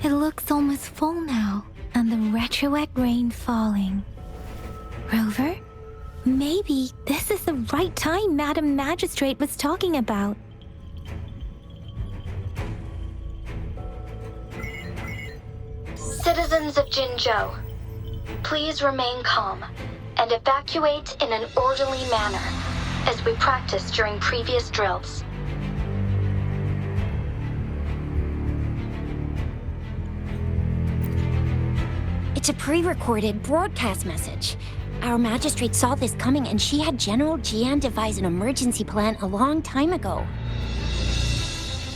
It looks almost full now, and the retroact rain falling. Rover, maybe this is the right time Madam Magistrate was talking about. Citizens of Jinzhou, please remain calm and evacuate in an orderly manner, as we practiced during previous drills. It's a pre-recorded broadcast message. Our magistrate saw this coming and she had General Jian devise an emergency plan a long time ago.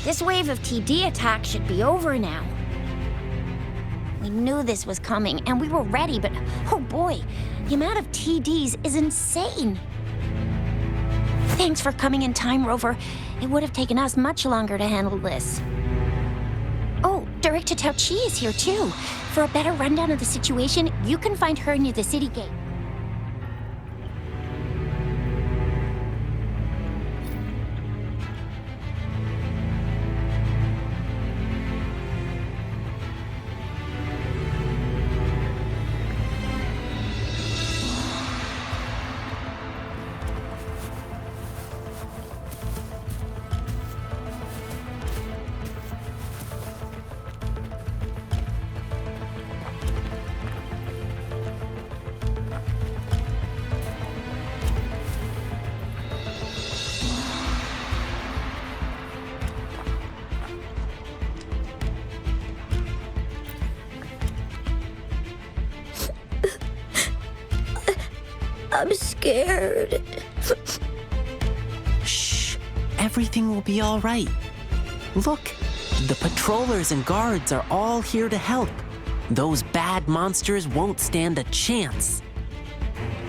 This wave of TD attacks should be over now. We knew this was coming and we were ready, but oh boy, the amount of TDs is insane. Thanks for coming in time, Rover. It would have taken us much longer to handle this. Oh, Director Tao Chi is here too. For a better rundown of the situation, you can find her near the city gate. I'm scared. Shh. Everything will be all right. Look, the patrollers and guards are all here to help. Those bad monsters won't stand a chance.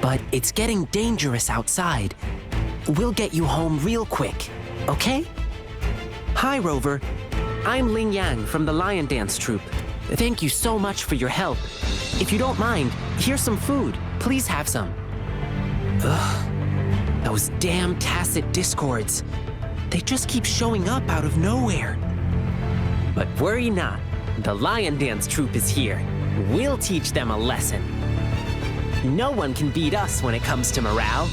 But it's getting dangerous outside. We'll get you home real quick, okay? Hi, Rover. I'm Ling Yang from the Lion Dance Troupe. Thank you so much for your help. If you don't mind, here's some food. Please have some. Ugh. Those damn tacit discords. They just keep showing up out of nowhere. But worry not. The Lion Dance Troupe is here. We'll teach them a lesson. No one can beat us when it comes to morale.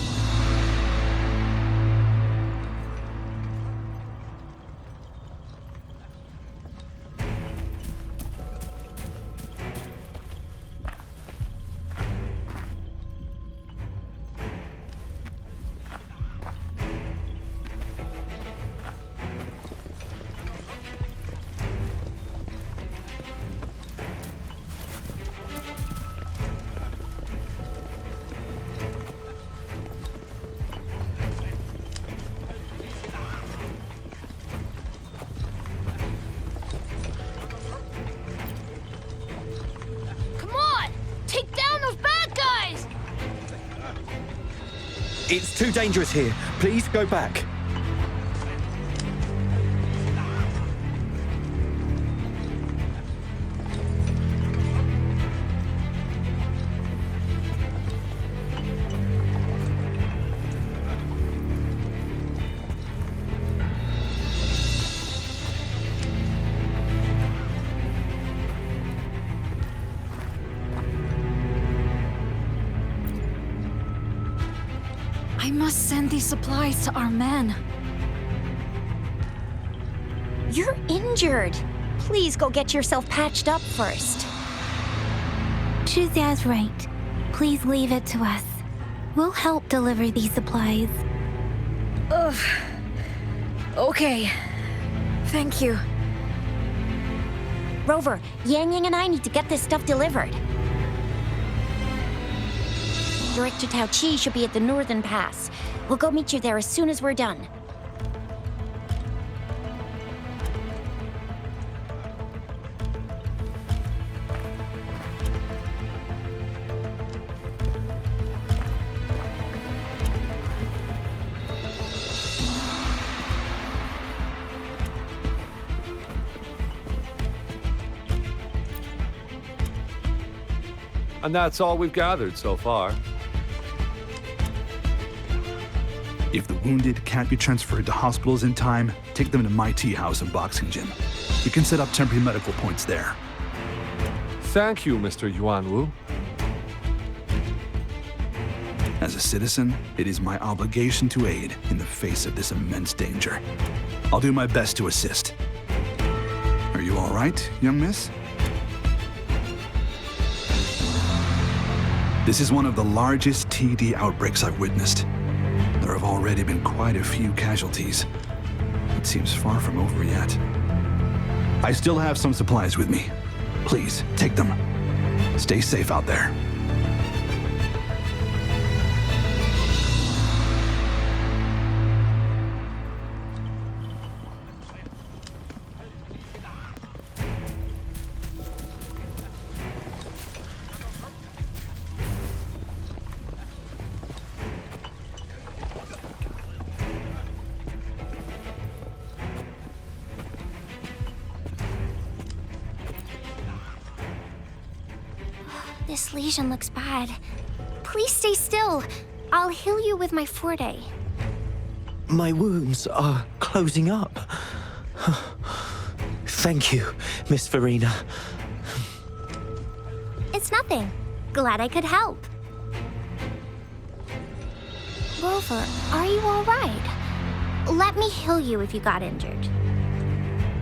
It's too dangerous here. Please go back. I must send these supplies to our men. You're injured. Please go get yourself patched up first. Zhuxia's right. Please leave it to us. We'll help deliver these supplies. Ugh. Okay. Thank you. Rover, Yang Yang and I need to get this stuff delivered. Director Tao Chi should be at the Northern Pass. We'll go meet you there as soon as we're done. And that's all we've gathered so far. If the wounded can't be transferred to hospitals in time, take them to my tea house and boxing gym. We can set up temporary medical points there. Thank you, Mr. Yuanwu. As a citizen, it is my obligation to aid in the face of this immense danger. I'll do my best to assist. Are you all right, young miss? This is one of the largest TD outbreaks I've witnessed. There have already been quite a few casualties. It seems far from over yet. I still have some supplies with me. Please, take them. Stay safe out there. This lesion looks bad. Please stay still. I'll heal you with my Forte. My wounds are closing up. Thank you, Miss Verena. It's nothing. Glad I could help. Rover, are you all right? Let me heal you if you got injured.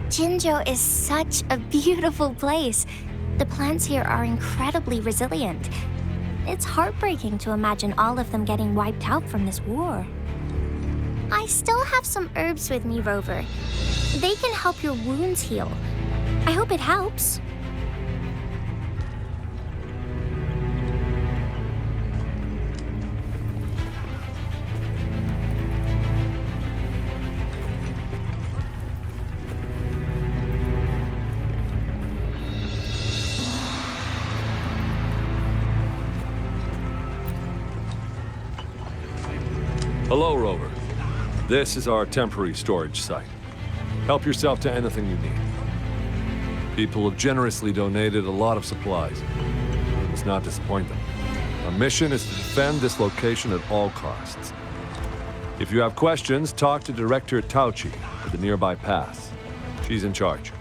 Jinzhou is such a beautiful place. The plants here are incredibly resilient. It's heartbreaking to imagine all of them getting wiped out from this war. I still have some herbs with me, Rover. They can help your wounds heal. I hope it helps. Hello, Rover. This is our temporary storage site. Help yourself to anything you need. People have generously donated a lot of supplies. Let's not disappoint them. Our mission is to defend this location at all costs. If you have questions, talk to Director Tauchi at the nearby pass. She's in charge.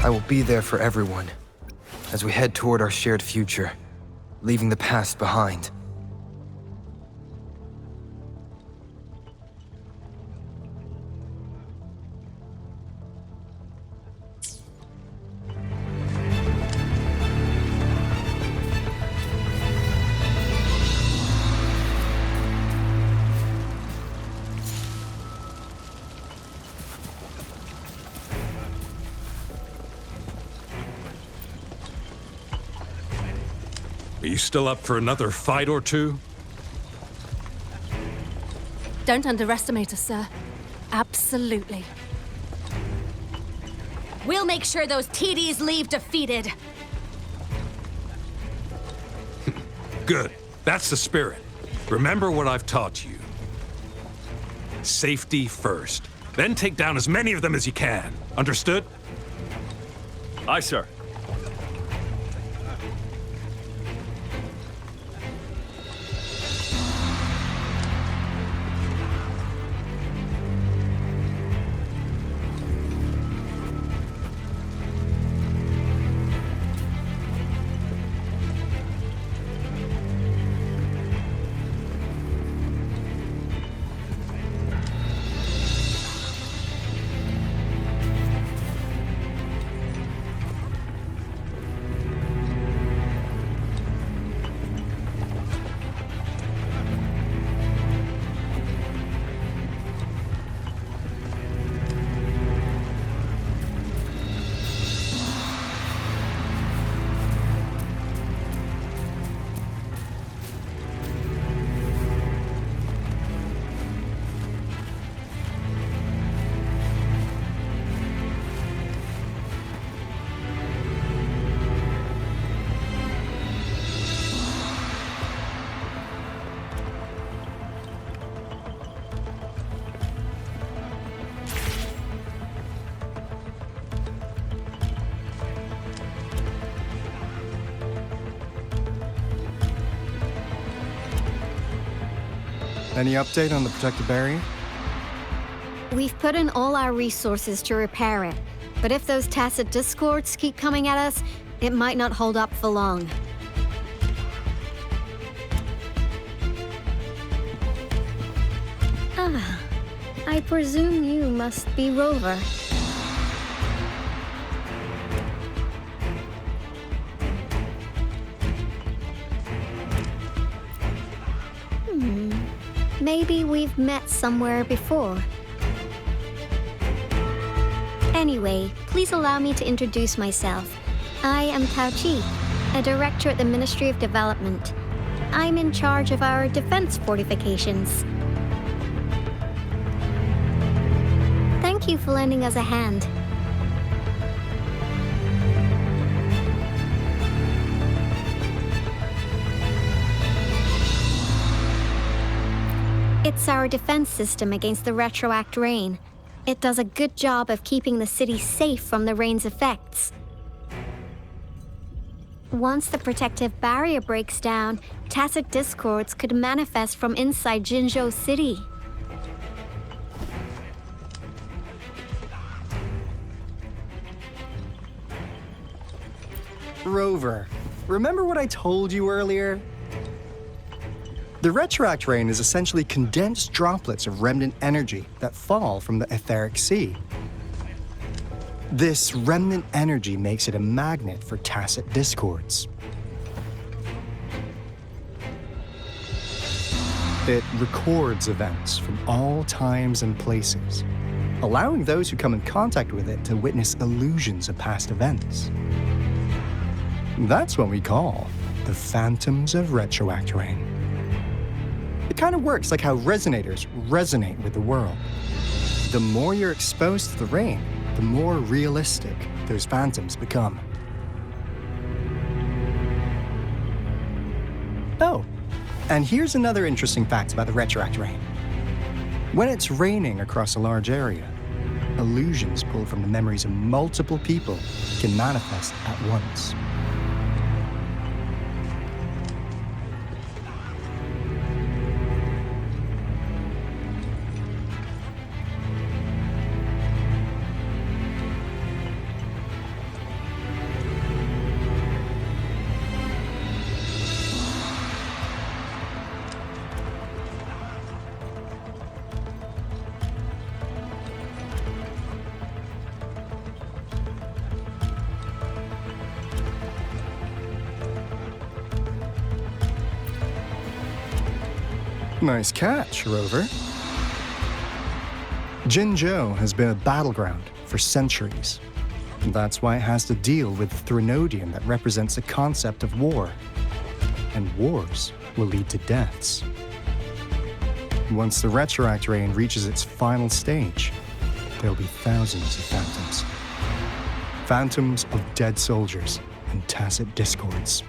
I will be there for everyone as we head toward our shared future, leaving the past behind. Are you still up for another fight or two? Don't underestimate us, sir. Absolutely. We'll make sure those TDs leave defeated. Good. That's the spirit. Remember what I've taught you. Safety first. Then take down as many of them as you can. Understood? Aye, sir. Any update on the protective barrier? We've put in all our resources to repair it, but if those tacit discords keep coming at us, it might not hold up for long. Ah, I presume you must be Rover. Maybe we've met somewhere before. Anyway, please allow me to introduce myself. I am Tao Chi, a director at the Ministry of Development. I'm in charge of our defense fortifications. Thank you for lending us a hand. It's our defense system against the retroact rain. It does a good job of keeping the city safe from the rain's effects. Once the protective barrier breaks down, tacit discords could manifest from inside Jinzhou City. Rover, remember what I told you earlier? The retroact rain is essentially condensed droplets of remnant energy that fall from the etheric sea. This remnant energy makes it a magnet for tacit discords. It records events from all times and places, allowing those who come in contact with it to witness illusions of past events. That's what we call the phantoms of retroact rain. It kind of works like how resonators resonate with the world. The more you're exposed to the rain, the more realistic those phantoms become. Oh, and here's another interesting fact about the retroact rain. When it's raining across a large area, illusions pulled from the memories of multiple people can manifest at once. Nice catch, Rover. Jinzhou has been a battleground for centuries. That's why it has to deal with the Threnodium that represents the concept of war. And wars will lead to deaths. Once the retroact rain reaches its final stage, there'll be thousands of phantoms. Phantoms of dead soldiers and tacit discords.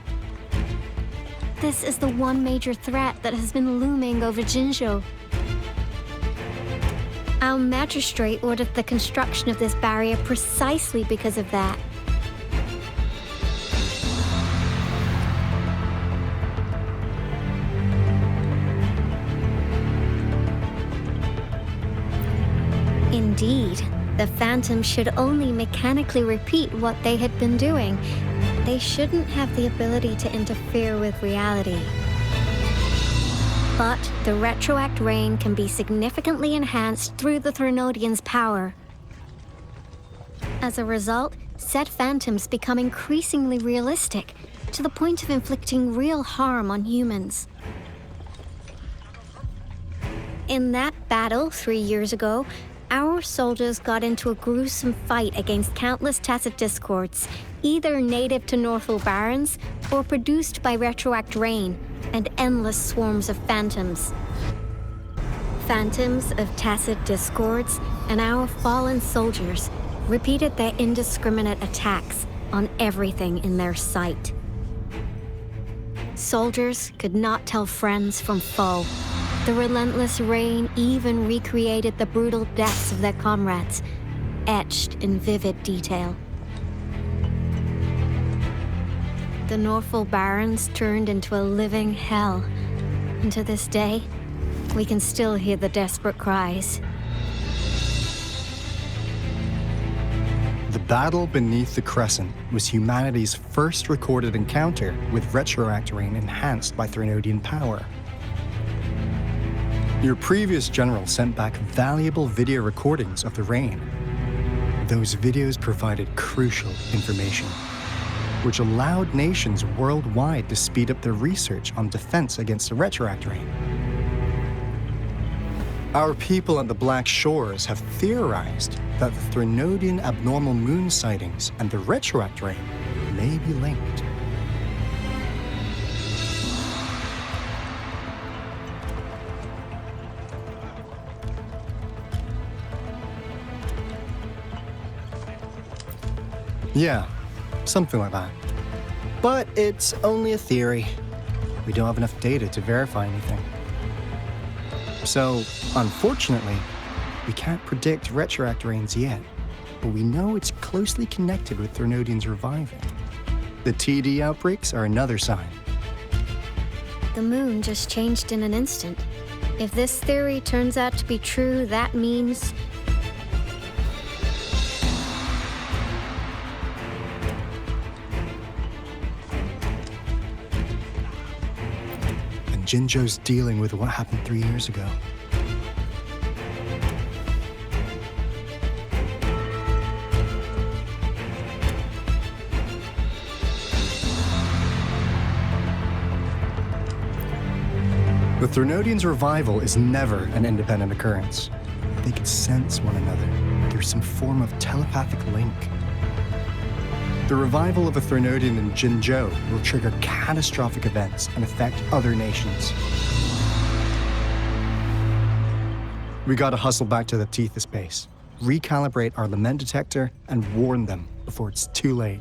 This is the one major threat that has been looming over Jinzhou. Our magistrate ordered the construction of this barrier precisely because of that. Indeed, the phantoms should only mechanically repeat what they had been doing. They shouldn't have the ability to interfere with reality. But the retroact rain can be significantly enhanced through the Threnodian's power. As a result, said phantoms become increasingly realistic, to the point of inflicting real harm on humans. In that battle 3 years ago, our soldiers got into a gruesome fight against countless tacit discords, either native to Northwell Barrens or produced by retroact rain and endless swarms of phantoms. Phantoms of tacit discords and our fallen soldiers repeated their indiscriminate attacks on everything in their sight. Soldiers could not tell friends from foe. The relentless rain even recreated the brutal deaths of their comrades, etched in vivid detail. The Northwell Barrens turned into a living hell, and to this day, we can still hear the desperate cries. The battle beneath the Crescent was humanity's first recorded encounter with retroact rain enhanced by Threnodian power. Your previous general sent back valuable video recordings of the rain. Those videos provided crucial information, which allowed nations worldwide to speed up their research on defense against the retroact rain. Our people at the Black Shores have theorized that the Threnodian abnormal moon sightings and the retroact rain may be linked. Yeah, something like that. But it's only a theory. We don't have enough data to verify anything. So, unfortunately, we can't predict retroact rains yet, but we know it's closely connected with Threnodians reviving. The TD outbreaks are another sign. The moon just changed in an instant. If this theory turns out to be true, that means... And Jinzhou's dealing with what happened 3 years ago. The Threnodians' revival is never an independent occurrence. They can sense one another. There's some form of telepathic link. The revival of a Threnodian in Jinzhou will trigger catastrophic events and affect other nations. We gotta hustle back to the Tethys base, recalibrate our lament detector, and warn them before it's too late.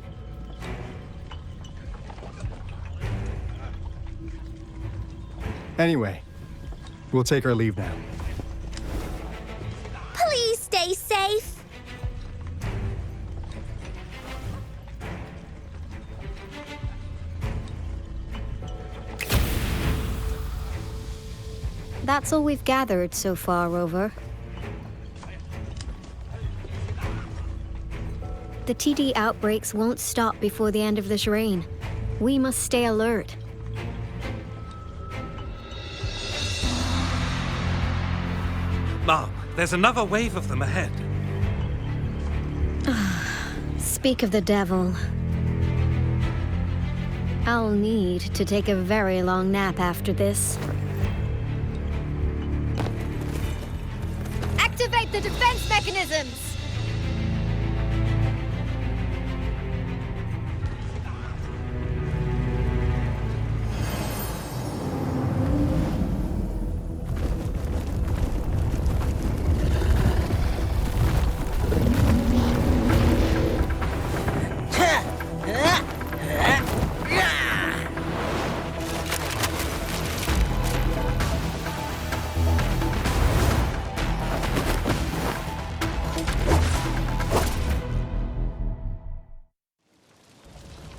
Anyway, we'll take our leave now. Please stay safe. That's all we've gathered so far, Rover. The TD outbreaks won't stop before the end of this reign. We must stay alert. Mom, there's another wave of them ahead. Speak of the devil. I'll need to take a very long nap after this. Activate the defense mechanisms!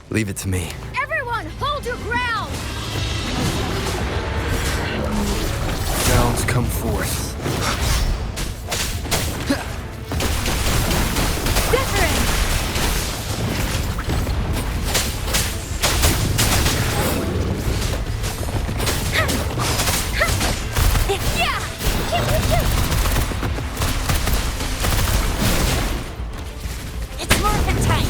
Leave it to me. Everyone, hold your ground! Sounds come forth. It's Morphin time!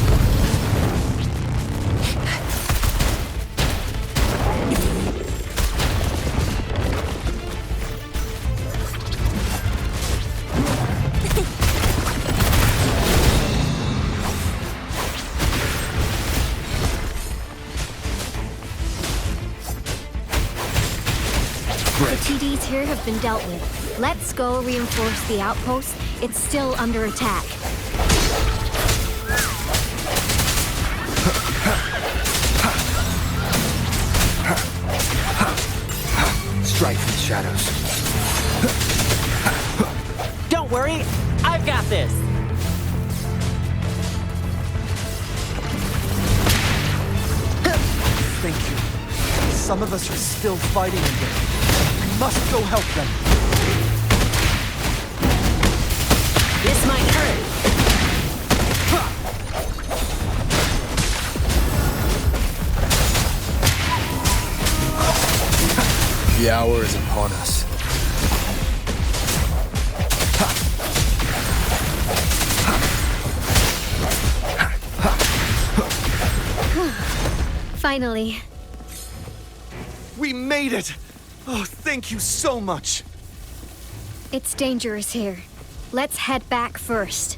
The TDs here have been dealt with. Let's go reinforce the outpost. It's still under attack. Strike from the shadows. Don't worry, I've got this. Thank you. Some of us are still fighting in there. We must go help them. The hour is upon us. Finally. We made it! Oh, thank you so much! It's dangerous here. Let's head back first.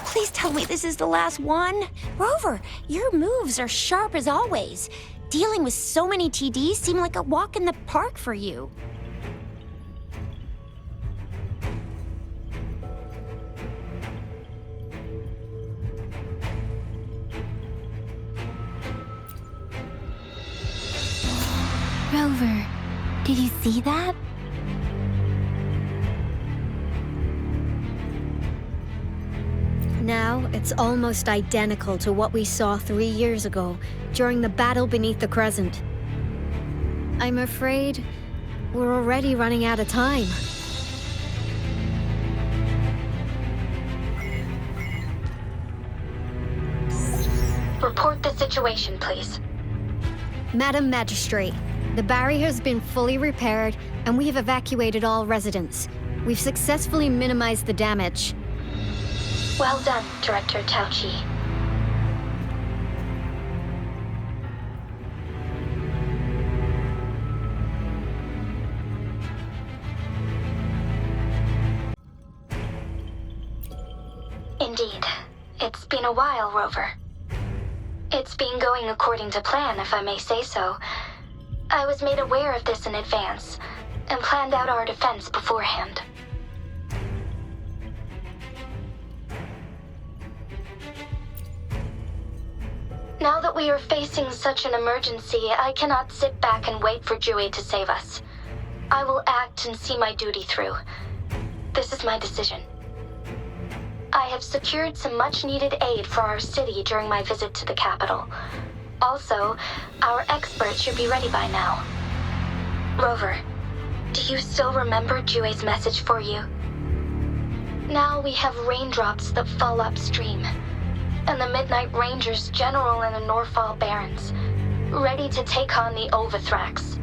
Please tell me this is the last one. Rover, your moves are sharp as always. Dealing with so many TDs seem like a walk in the park for you. Rover, did you see that? Now, it's almost identical to what we saw 3 years ago, during the battle beneath the Crescent. I'm afraid we're already running out of time. Report the situation, please. Madam Magistrate, the barrier has been fully repaired, and we have evacuated all residents. We've successfully minimized the damage. Well done, Director Tauchi. Indeed. It's been a while, Rover. It's been going according to plan, if I may say so. I was made aware of this in advance, and planned out our defense beforehand. Now that we are facing such an emergency, I cannot sit back and wait for Jui to save us. I will act and see my duty through. This is my decision. I have secured some much-needed aid for our city during my visit to the capital. Also, our experts should be ready by now. Rover, do you still remember Jue's message for you? Now we have raindrops that fall upstream, and the Midnight Rangers general in the Norfall Barrens, ready to take on the Overthrax.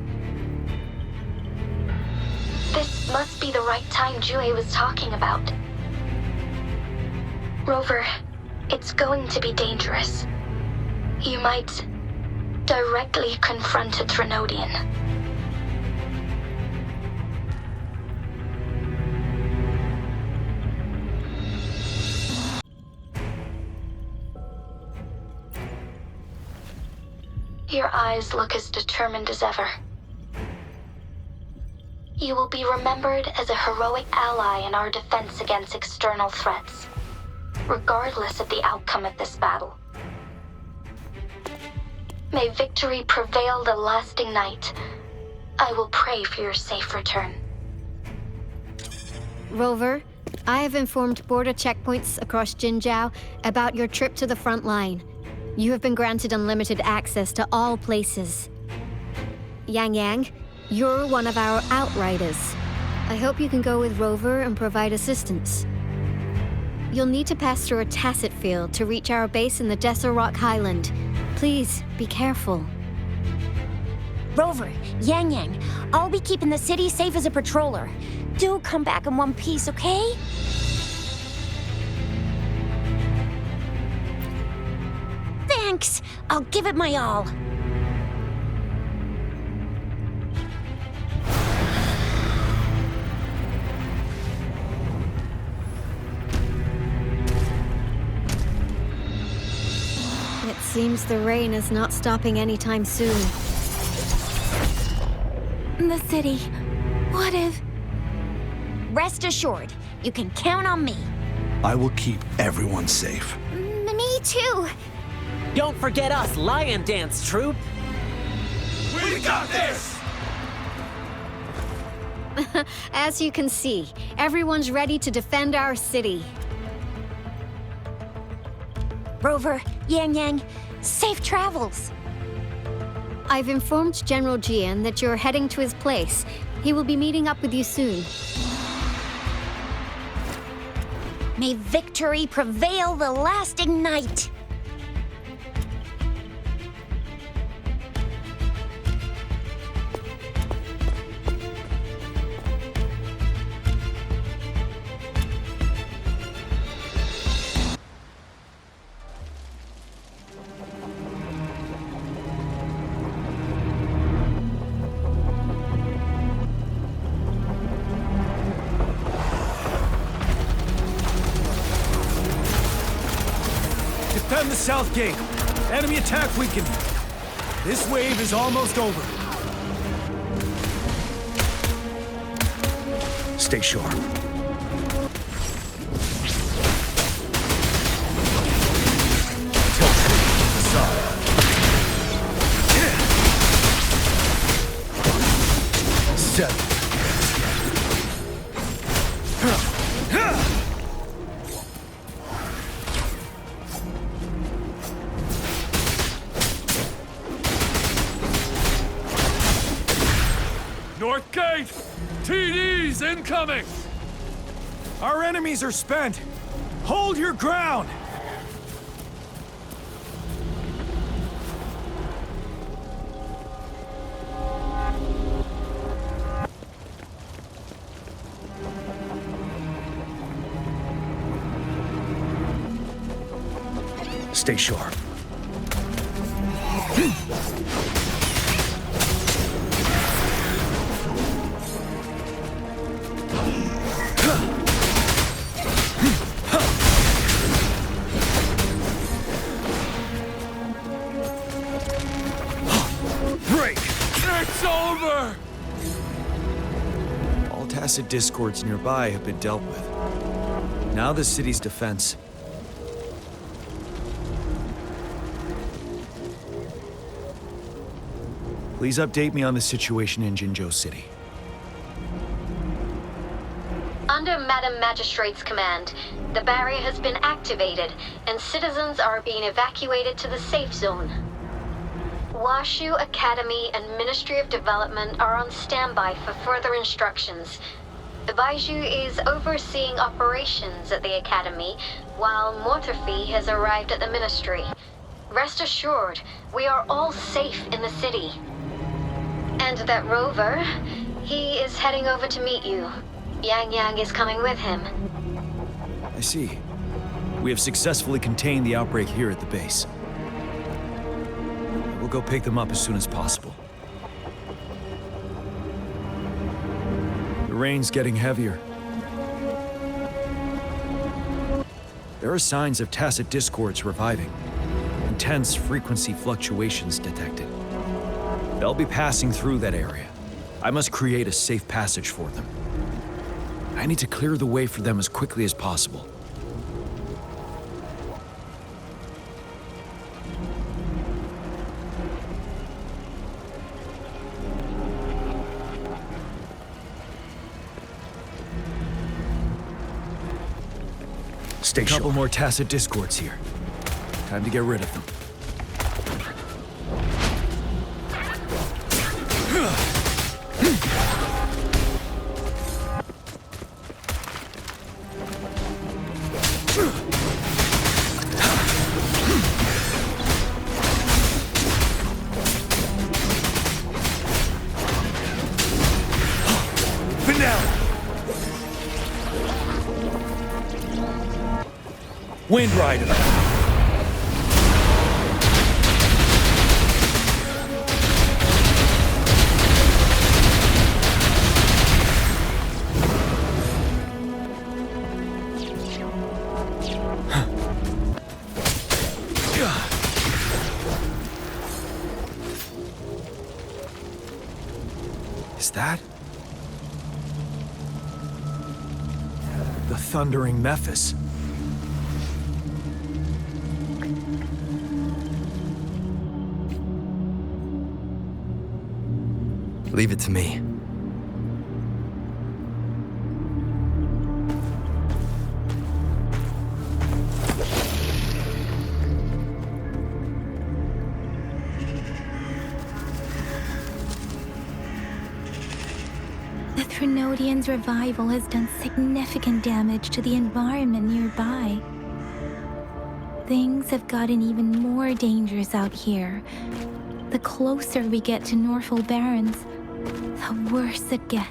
This must be the right time Jue was talking about. Rover, it's going to be dangerous. You might directly confront a Trinodian. Your eyes look as determined as ever. You will be remembered as a heroic ally in our defense against external threats, regardless of the outcome of this battle. May victory prevail the lasting night. I will pray for your safe return. Rover, I have informed border checkpoints across Jinzhou about your trip to the front line. You have been granted unlimited access to all places. Yang Yang, you're one of our outriders. I hope you can go with Rover and provide assistance. You'll need to pass through a tacit field to reach our base in the Desert Rock Highland. Please, be careful. Rover, Yang Yang, I'll be keeping the city safe as a patroller. Do come back in one piece, okay? Thanks! I'll give it my all. It seems the rain is not stopping anytime soon. The city. What if... Rest assured, you can count on me. I will keep everyone safe. Me too. Don't forget us, Lion Dance Troop! We got this! As you can see, everyone's ready to defend our city. Rover, Yang Yang, safe travels. I've informed General Jian that you're heading to his place. He will be meeting up with you soon. May victory prevail the lasting night. south gate. Enemy attack weakened. This wave is almost over. Stay sharp. Tilt to the side. Set. North Gate! TDs incoming! Our enemies are spent. Hold your ground! Stay sharp. Break! It's over! All tacit discords nearby have been dealt with. Now the city's defense. Please update me on the situation in Jinzhou City. Under Madam Magistrate's command, the barrier has been activated, and citizens are being evacuated to the safe zone. Washu Academy and Ministry of Development are on standby for further instructions. The Baiju is overseeing operations at the Academy, while Mortherfee has arrived at the Ministry. Rest assured, we are all safe in the city. And that rover, he is heading over to meet you. Yang Yang is coming with him. I see. We have successfully contained the outbreak here at the base. We'll go pick them up as soon as possible. The rain's getting heavier. There are signs of tacit discords reviving. Intense frequency fluctuations detected. They'll be passing through that area. I must create a safe passage for them. I need to clear the way for them as quickly as possible. Stay sharp. A couple more tacit discords here. Time to get rid of them. Wind Rider. Is that the thundering Mephis? Leave it to me. The Threnodians' revival has done significant damage to the environment nearby. Things have gotten even more dangerous out here. The closer we get to Norfolk Barrens, the worse it gets.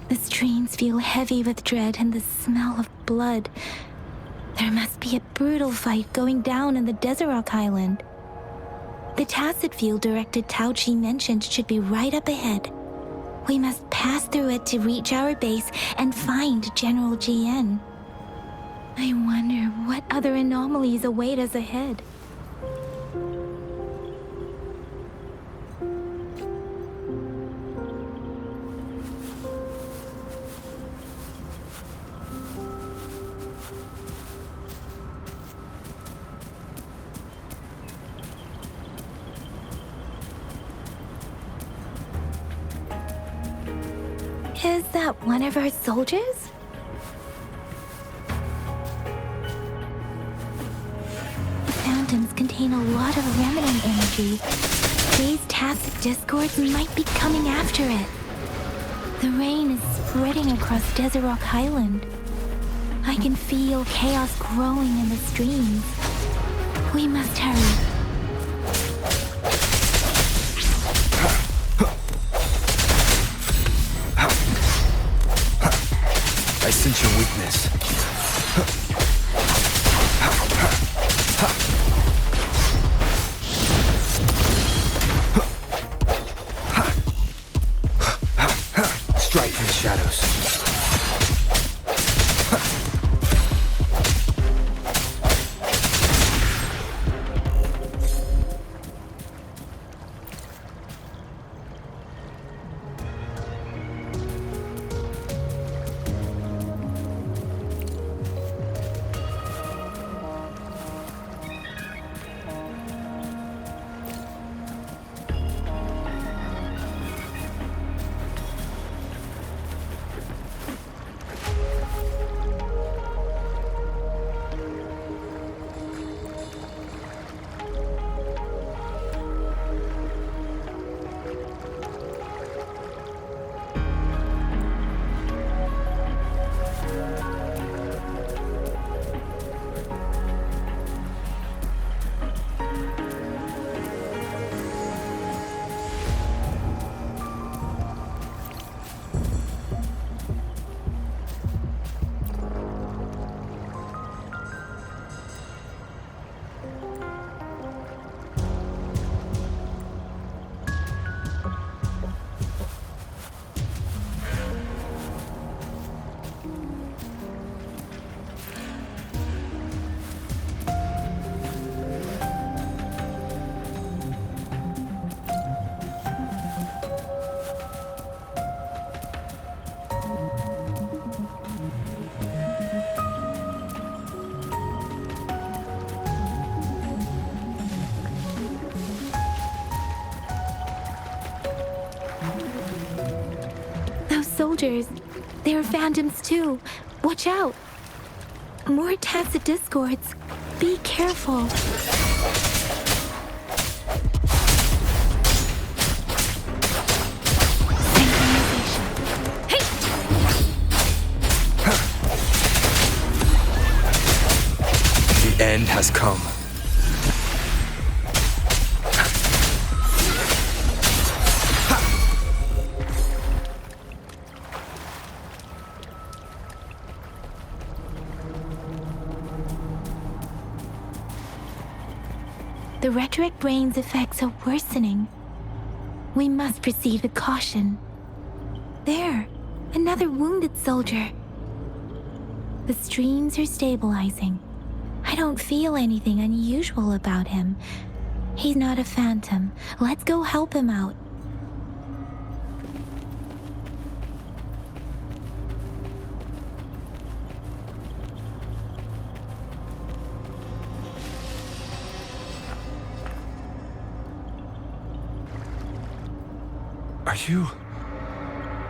The streams feel heavy with dread and the smell of blood. There must be a brutal fight going down in the Desert Island. The tacit field directed Tao Chi mentioned should be right up ahead. We must pass through it to reach our base and find General GN. I wonder what other anomalies await us ahead. Is that one of our soldiers? The fountains contain a lot of remnant energy. These tacit discords might be coming after it. The rain is spreading across Desert Rock Highland. I can feel chaos growing in the streams. We must hurry. I sense your weakness. Strike from the shadows. Soldiers. They are phantoms too. Watch out. More tacit discords. Be careful. Hey! The end has come. The retroact brain's effects are worsening. We must proceed with caution. There, another wounded soldier. The streams are stabilizing. I don't feel anything unusual about him. He's not a phantom. Let's go help him out.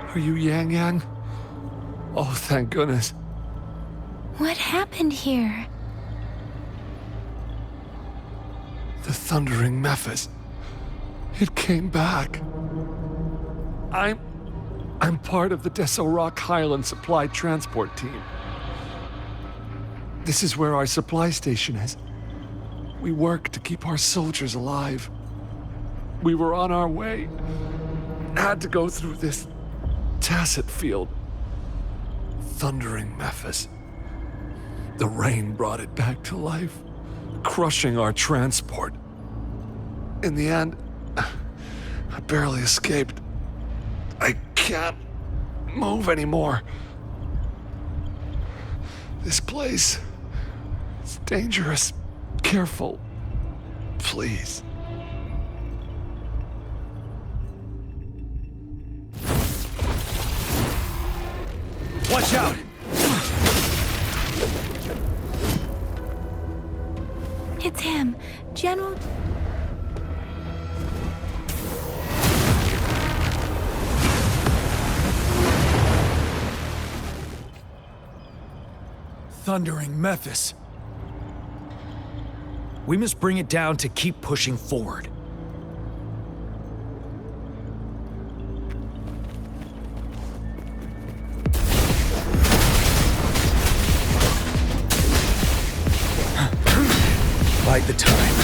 Are you Yang Yang? Oh, thank goodness. What happened here? The Thundering Mephis. It came back. I'm part of the Desert Rock Highland supply transport team. This is where our supply station is. We work to keep our soldiers alive. We were on our way. Had to go through this tacit field. Thundering Mephis. The rain brought it back to life, crushing our transport. In the end, I barely escaped. I can't move anymore. This place is dangerous. Careful. Please. Watch out! It's him, General. Thundering Memphis. We must bring it down to keep pushing forward. Bide the time.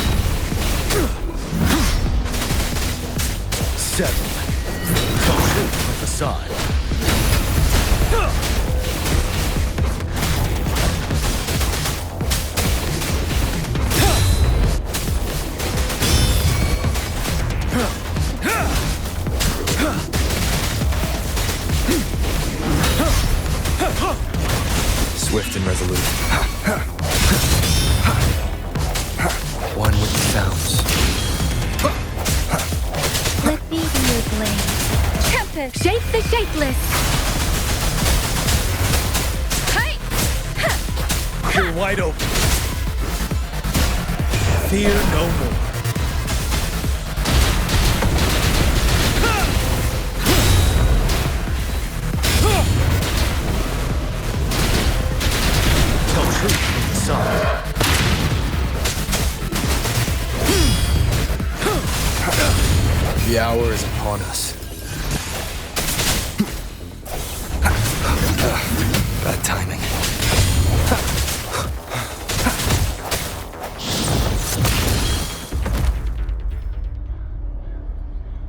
Settle. Complete the facade. Swift and resolute. One with the sounds. Let me be your blade. Tempest, shape the shapeless. You're wide open. Fear no more. Tell truth with the sun. The hour is upon us. Bad timing.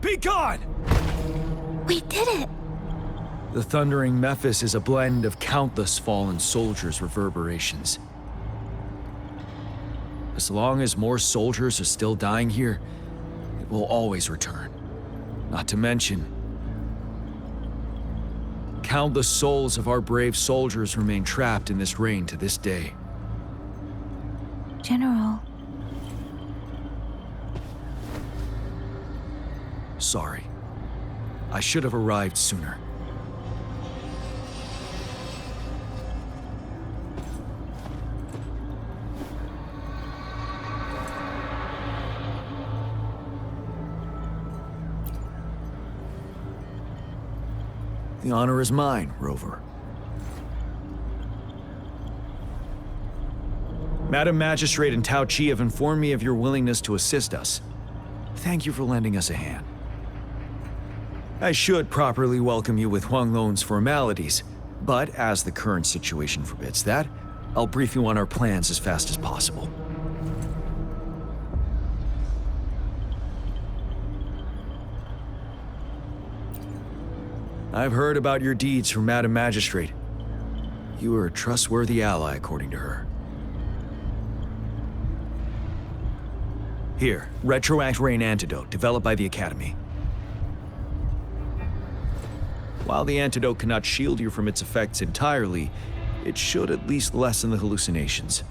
Be gone! We did it! The Thundering Memphis is a blend of countless fallen soldiers' reverberations. As long as more soldiers are still dying here, it will always return. Not to mention, countless souls of our brave soldiers remain trapped in this rain to this day. General. Sorry. I should have arrived sooner. The honor is mine, Rover. Madam Magistrate and Tao Chi have informed me of your willingness to assist us. Thank you for lending us a hand. I should properly welcome you with Huang Lon's formalities, but as the current situation forbids that, I'll brief you on our plans as fast as possible. I've heard about your deeds from Madam Magistrate. You are a trustworthy ally, according to her. Here, Retroact Rain Antidote, developed by the Academy. While the antidote cannot shield you from its effects entirely, it should at least lessen the hallucinations.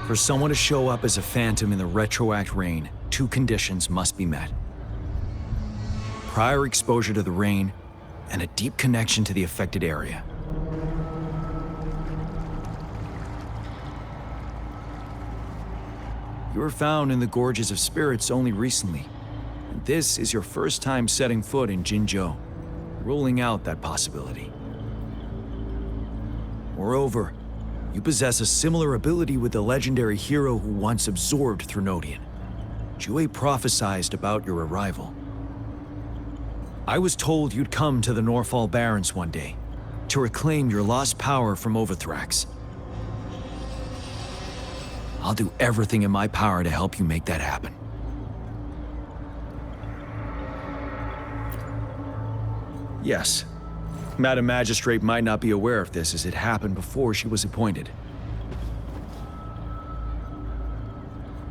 For someone to show up as a phantom in the Retroact Rain, 2 conditions must be met. Prior exposure to the rain, and a deep connection to the affected area. You were found in the Gorges of Spirits only recently, and this is your first time setting foot in Jinzhou, ruling out that possibility. Moreover, you possess a similar ability with the legendary hero who once absorbed Threnodian. Jue prophesied about your arrival. I was told you'd come to the Norfall Barrens one day, to reclaim your lost power from Overthrax. I'll do everything in my power to help you make that happen. Yes, Madam Magistrate might not be aware of this as it happened before she was appointed.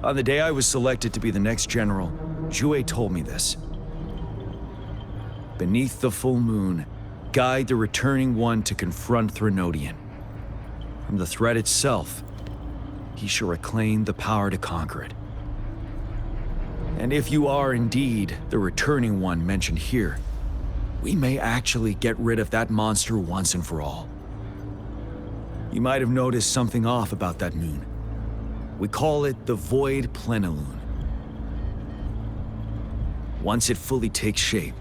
On the day I was selected to be the next general, Jue told me this. Beneath the full moon, guide the returning one to confront Threnodian. From the threat itself, he shall reclaim the power to conquer it. And if you are indeed the returning one mentioned here, we may actually get rid of that monster once and for all. You might have noticed something off about that moon. We call it the Void Plenilune. Once it fully takes shape,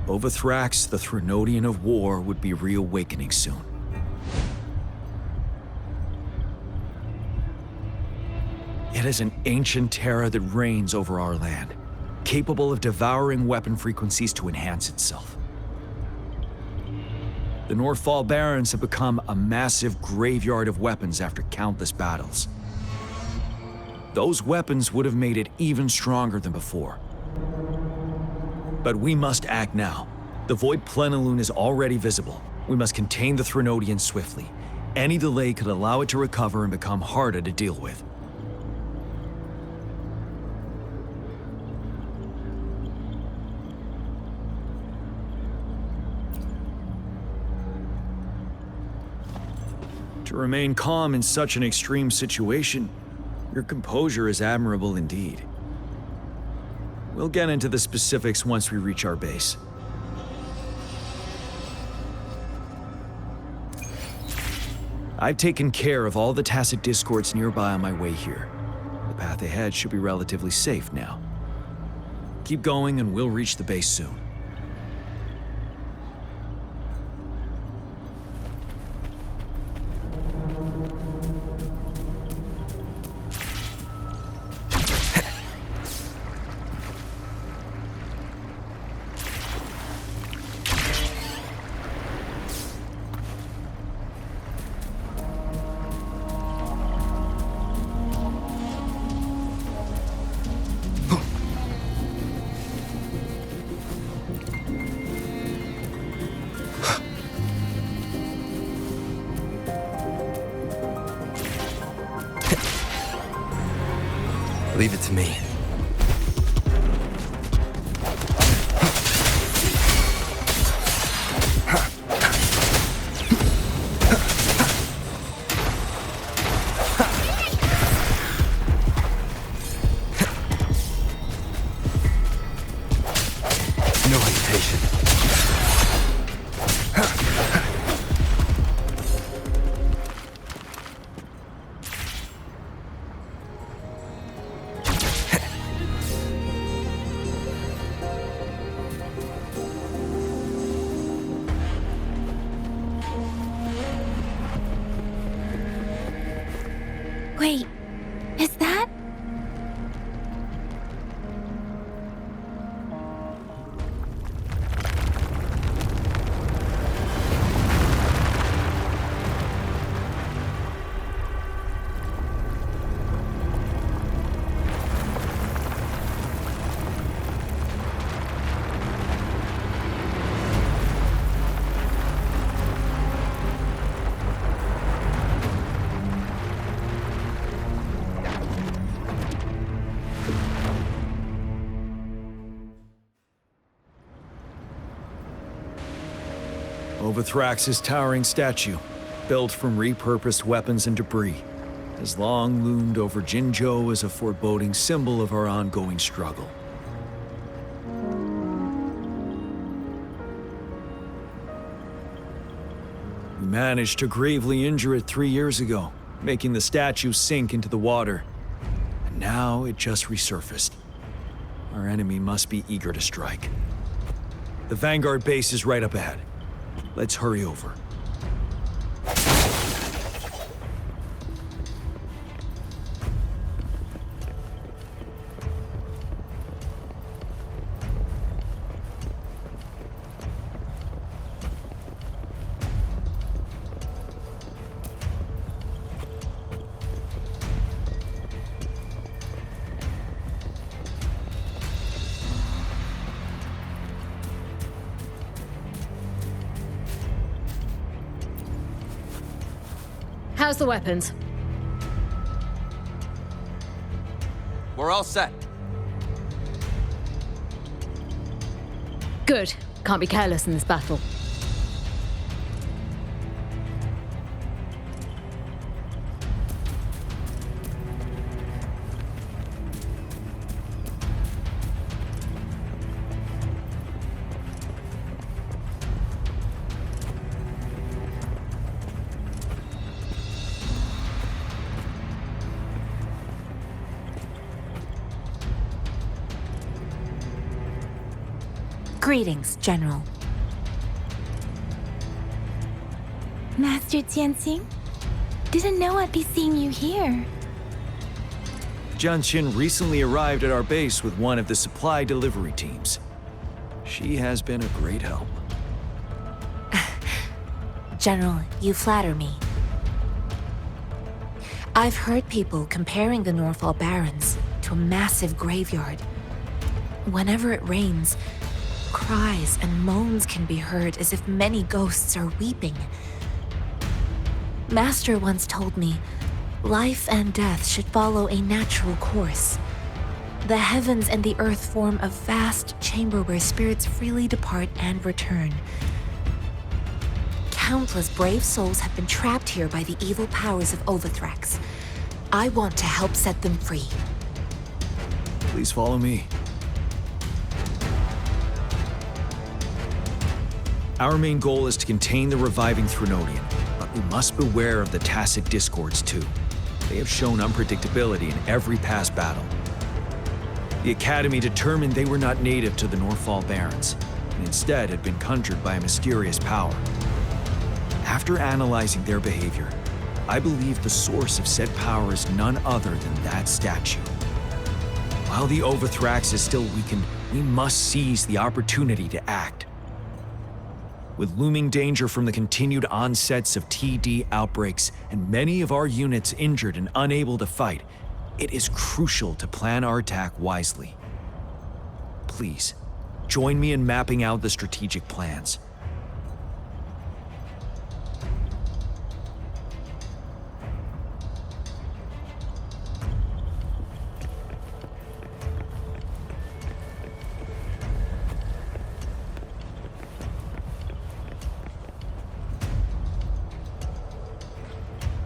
Overthrax, the Threnodian of War, would be reawakening soon. It is an ancient terror that reigns over our land, capable of devouring weapon frequencies to enhance itself. The Northfall Barrens have become a massive graveyard of weapons after countless battles. Those weapons would have made it even stronger than before. But we must act now. The Void Plenilune is already visible. We must contain the Threnodian swiftly. Any delay could allow it to recover and become harder to deal with. To remain calm in such an extreme situation, your composure is admirable indeed. We'll get into the specifics once we reach our base. I've taken care of all the tacit discords nearby on my way here. The path ahead should be relatively safe now. Keep going and we'll reach the base soon. Leave it to me. No hesitation. Wait, is that? Overthrax's towering statue, built from repurposed weapons and debris, has long loomed over Jinzhou as a foreboding symbol of our ongoing struggle. We managed to gravely injure it 3 years ago, making the statue sink into the water. And now it just resurfaced. Our enemy must be eager to strike. The Vanguard base is right up ahead. Let's hurry over. How's the weapons? We're all set. Good. Can't be careless in this battle. Greetings, General. Master Tianxing? Didn't know I'd be seeing you here. Jianqin recently arrived at our base with one of the supply delivery teams. She has been a great help. General, you flatter me. I've heard people comparing the Norfall Barrens to a massive graveyard. Whenever it rains, cries and moans can be heard as if many ghosts are weeping. Master once told me, life and death should follow a natural course. The heavens and the earth form a vast chamber where spirits freely depart and return. Countless brave souls have been trapped here by the evil powers of Overthrax. I want to help set them free. Please follow me. Our main goal is to contain the reviving Threnodian, but we must beware of the Tacit Discords too. They have shown unpredictability in every past battle. The Academy determined they were not native to the Norfall Barrens, and instead had been conjured by a mysterious power. After analyzing their behavior, I believe the source of said power is none other than that statue. While the Overthrax is still weakened, we must seize the opportunity to act. With looming danger from the continued onsets of TD outbreaks and many of our units injured and unable to fight, it is crucial to plan our attack wisely. Please, join me in mapping out the strategic plans.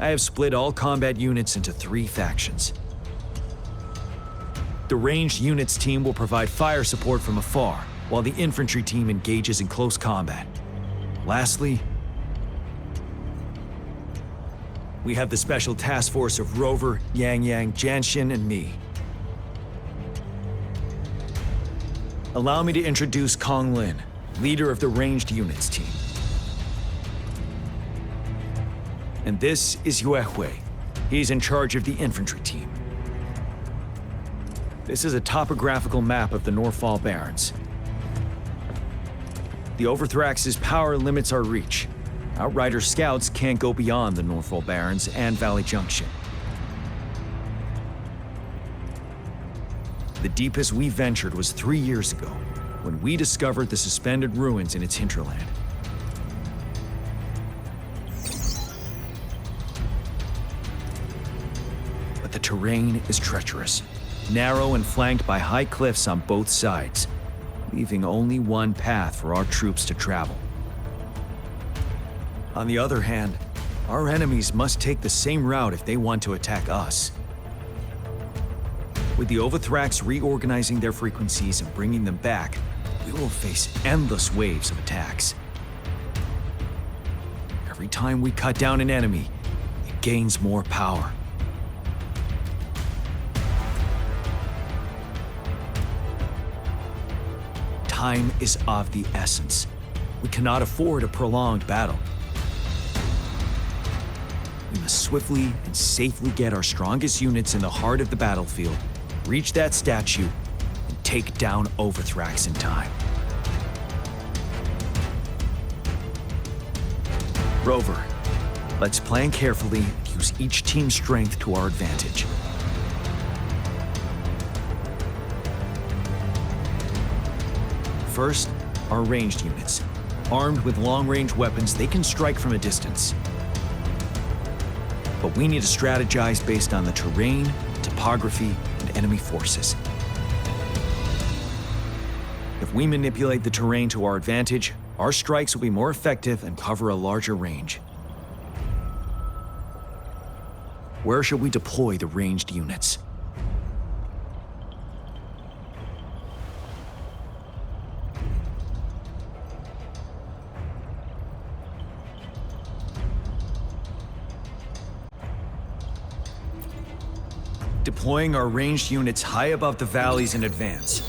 I have split all combat units into 3 factions. The ranged units team will provide fire support from afar, while the infantry team engages in close combat. Lastly, we have the special task force of Rover, Yang Yang, Jianxin, and me. Allow me to introduce Kong Lin, leader of the ranged units team. And this is Yue Hui. He's in charge of the infantry team. This is a topographical map of the Norfall Barrens. The Overthrax's power limits our reach. Outrider scouts can't go beyond the Norfall Barrens and Valley Junction. The deepest we ventured was 3 years ago, when we discovered the suspended ruins in its hinterland. The terrain is treacherous, narrow and flanked by high cliffs on both sides, leaving only one path for our troops to travel. On the other hand, our enemies must take the same route if they want to attack us. With the Overthrax reorganizing their frequencies and bringing them back, we will face endless waves of attacks. Every time we cut down an enemy, it gains more power. Time is of the essence. We cannot afford a prolonged battle. We must swiftly and safely get our strongest units in the heart of the battlefield, reach that statue, and take down Overthrax in time. Rover, let's plan carefully and use each team's strength to our advantage. First, our ranged units. Armed with long-range weapons, they can strike from a distance. But we need to strategize based on the terrain topography, and enemy forces. If we manipulate the terrain to our advantage, our strikes will be more effective and cover a larger range. Where should we deploy the ranged units? Deploying our ranged units high above the valleys in advance.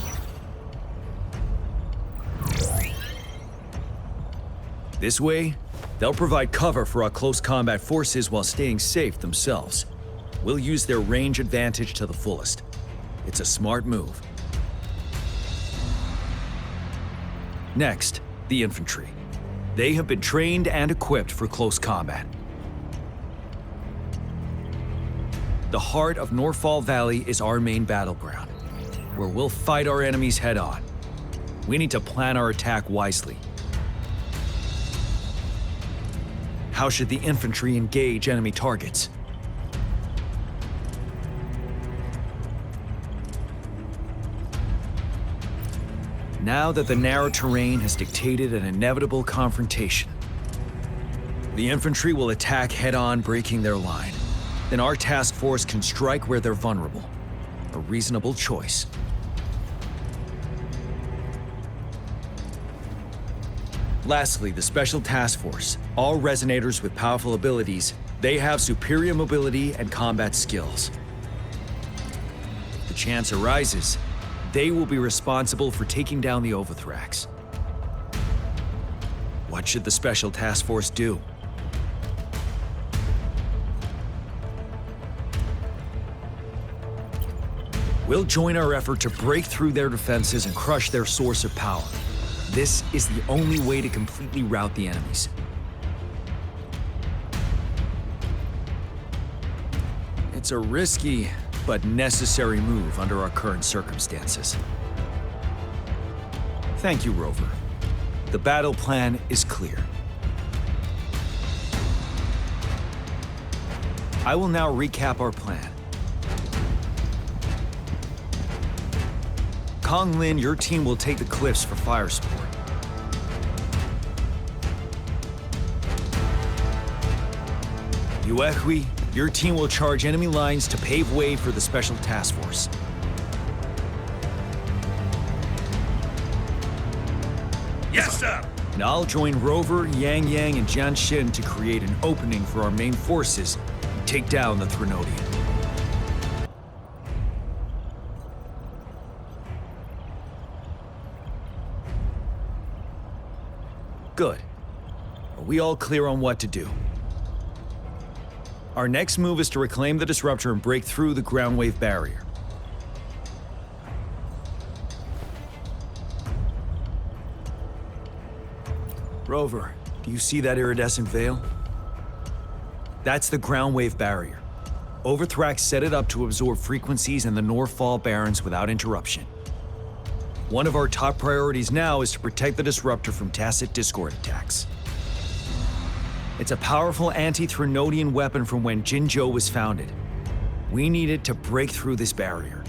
This way, they'll provide cover for our close combat forces while staying safe themselves. We'll use their range advantage to the fullest. It's a smart move. Next, the infantry. They have been trained and equipped for close combat. The heart of Norfall Valley is our main battleground, where we'll fight our enemies head-on. We need to plan our attack wisely. How should the infantry engage enemy targets? Now that the narrow terrain has dictated an inevitable confrontation, the infantry will attack head-on, breaking their line. Then our task force can strike where they're vulnerable. A reasonable choice. Lastly, the Special Task Force. All resonators with powerful abilities, they have superior mobility and combat skills. If the chance arises, they will be responsible for taking down the Overthrax. What should the Special Task Force do? We'll join our effort to break through their defenses and crush their source of power. This is the only way to completely rout the enemies. It's a risky but necessary move under our current circumstances. Thank you, Rover. The battle plan is clear. I will now recap our plan. Kong Lin, your team will take the cliffs for fire support. Yuehui, your team will charge enemy lines to pave way for the Special Task Force. Yes, sir! And I'll join Rover, Yang Yang, and Jian Xin to create an opening for our main forces and take down the Threnodian. Good. Are we all clear on what to do? Our next move is to reclaim the Disruptor and break through the ground wave barrier. Rover, do you see that iridescent veil? That's the ground wave barrier. Overthrax set it up to absorb frequencies in the Norfall Barrens without interruption. One of our top priorities now is to protect the Disruptor from Tacet Discord attacks. It's a powerful anti-Threnodian weapon from when Jinzhou was founded. We need it to break through this barrier.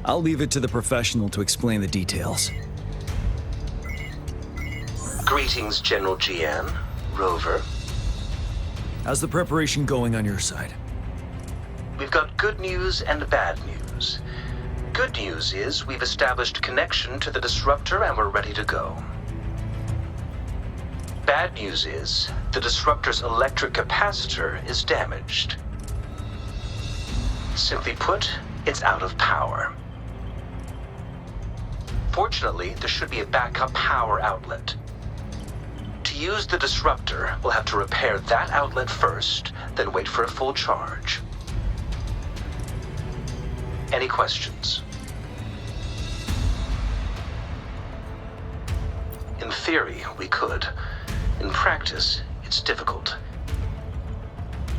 I'll leave it to the professional to explain the details. Greetings, General Jian. Rover. How's the preparation going on your side? We've got good news and bad news. Good news is we've established connection to the Disruptor and we're ready to go. Bad news is the Disruptor's electric capacitor is damaged. Simply put, it's out of power. Fortunately, there should be a backup power outlet. To use the Disruptor, we'll have to repair that outlet first, then wait for a full charge. Any questions? In theory, we could. In practice, it's difficult.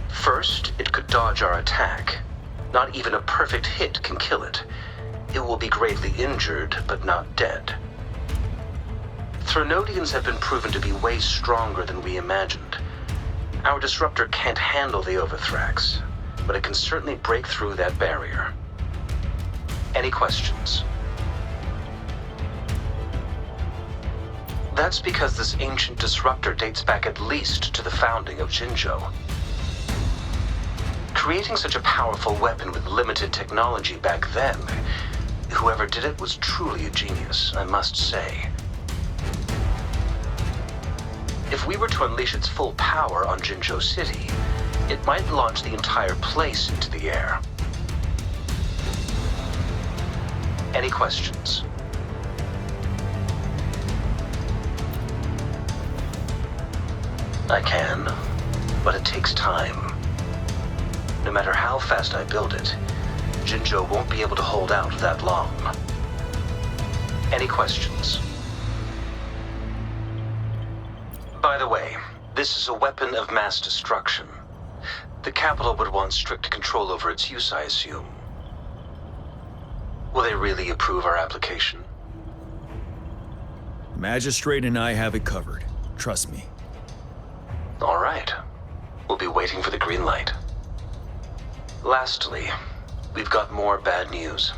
First, it could dodge our attack. Not even a perfect hit can kill it. It will be greatly injured, but not dead. Threnodians have been proven to be way stronger than we imagined. Our disruptor can't handle the overthrax, but it can certainly break through that barrier. Any questions? That's because this ancient disruptor dates back at least to the founding of Jinzhou. Creating such a powerful weapon with limited technology back then, whoever did it was truly a genius, I must say. If we were to unleash its full power on Jinzhou City, it might launch the entire place into the air. Any questions? I can, but it takes time. No matter how fast I build it, Jinzhou won't be able to hold out that long. Any questions? By the way, this is a weapon of mass destruction. The capital would want strict control over its use, I assume. Will they really approve our application? Magistrate and I have it covered. Trust me. All right. We'll be waiting for the green light. Lastly, we've got more bad news.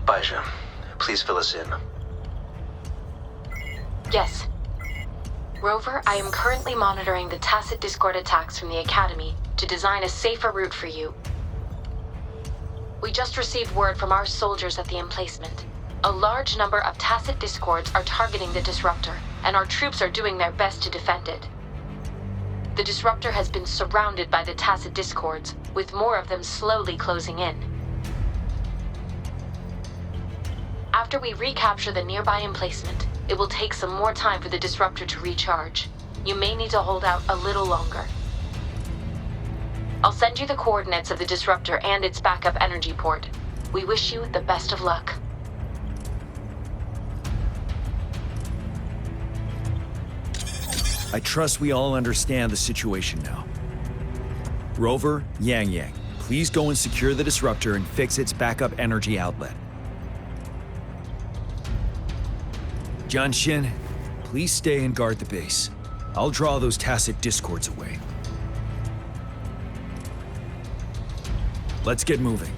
Baizha, please fill us in. Yes. Rover, I am currently monitoring the Tacit Discord attacks from the Academy to design a safer route for you. We just received word from our soldiers at the emplacement. A large number of Tacit Discords are targeting the Disruptor, and our troops are doing their best to defend it. The Disruptor has been surrounded by the Tacit Discords, with more of them slowly closing in. After we recapture the nearby emplacement, it will take some more time for the Disruptor to recharge. You may need to hold out a little longer. I'll send you the coordinates of the Disruptor and its backup energy port. We wish you the best of luck. I trust we all understand the situation now. Rover, Yang, please go and secure the Disruptor and fix its backup energy outlet. Jianxin, please stay and guard the base. I'll draw those Tacit Discords away. Let's get moving.